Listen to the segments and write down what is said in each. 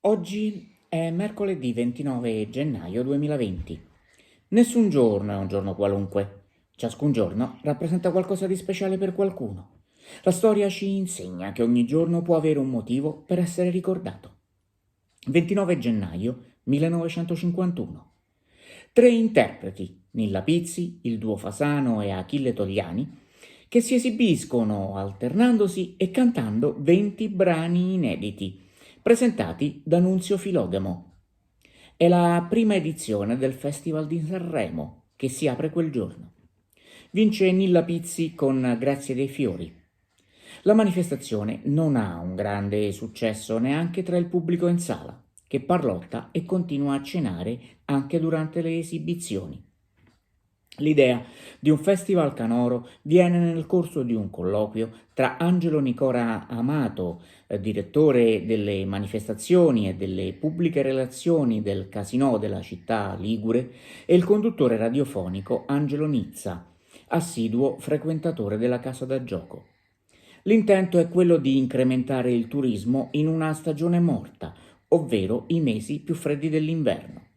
Oggi è mercoledì 29 gennaio 2020. Nessun giorno è un giorno qualunque. Ciascun giorno rappresenta qualcosa di speciale per qualcuno. La storia ci insegna che ogni giorno può avere un motivo per essere ricordato. 29 gennaio 1951. Tre interpreti, Nilla Pizzi, il duo Fasano e Achille Togliani, che si esibiscono alternandosi e cantando 20 brani inediti, presentati da Nunzio Filogamo. È la prima edizione del Festival di Sanremo, che si apre quel giorno. Vince Nilla Pizzi con Grazie dei fiori. La manifestazione non ha un grande successo neanche tra il pubblico in sala, che parlotta e continua a cenare anche durante le esibizioni. L'idea di un festival canoro viene nel corso di un colloquio tra Angelo Nicola Amato, direttore delle manifestazioni e delle pubbliche relazioni del Casinò della città ligure, e il conduttore radiofonico Angelo Nizza, assiduo frequentatore della casa da gioco. L'intento è quello di incrementare il turismo in una stagione morta, ovvero i mesi più freddi dell'inverno.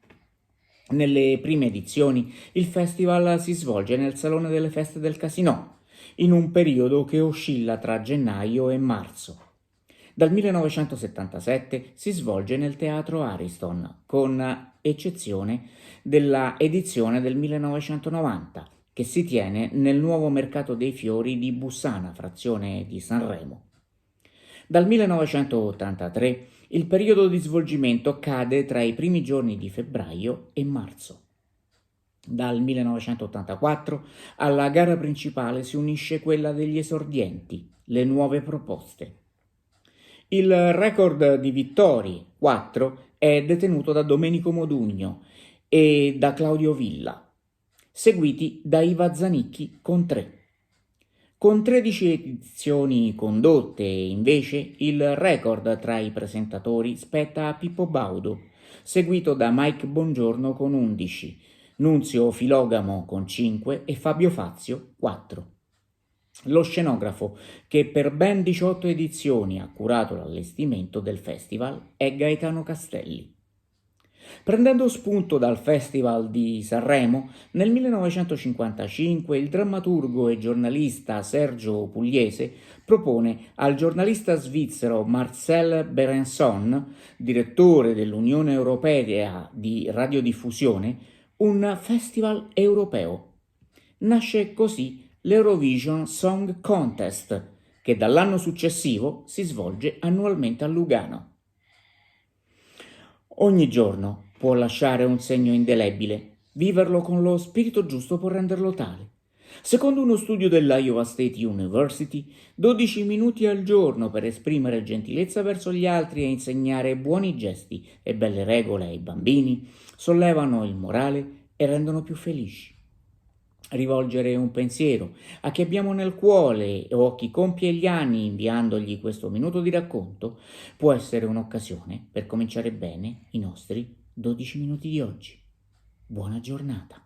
Nelle prime edizioni il festival si svolge nel Salone delle Feste del Casinò, in un periodo che oscilla tra gennaio e marzo. Dal 1977 si svolge nel Teatro Ariston, con eccezione della edizione del 1990, che si tiene nel nuovo Mercato dei Fiori di Bussana, frazione di Sanremo. Dal 1983 il periodo di svolgimento cade tra i primi giorni di febbraio e marzo. Dal 1984 alla gara principale si unisce quella degli esordienti, le nuove proposte. Il record di vittorie, 4, è detenuto da Domenico Modugno e da Claudio Villa, seguiti da Iva Zanicchi con 3. Con 13 edizioni condotte, invece, il record tra i presentatori spetta a Pippo Baudo, seguito da Mike Bongiorno con 11, Nunzio Filogamo con 5 e Fabio Fazio 4. Lo scenografo, che per ben 18 edizioni ha curato l'allestimento del festival, è Gaetano Castelli. Prendendo spunto dal Festival di Sanremo, nel 1955 il drammaturgo e giornalista Sergio Pugliese propone al giornalista svizzero Marcel Berenson, direttore dell'Unione Europea di Radiodiffusione, un festival europeo. Nasce così l'Eurovision Song Contest, che dall'anno successivo si svolge annualmente a Lugano. Ogni giorno può lasciare un segno indelebile, viverlo con lo spirito giusto può renderlo tale. Secondo uno studio dell'Iowa State University, 12 minuti al giorno per esprimere gentilezza verso gli altri e insegnare buoni gesti e belle regole ai bambini sollevano il morale e rendono più felici. Rivolgere un pensiero a chi abbiamo nel cuore o a chi compie gli anni inviandogli questo minuto di racconto può essere un'occasione per cominciare bene i nostri 12 minuti di oggi. Buona giornata.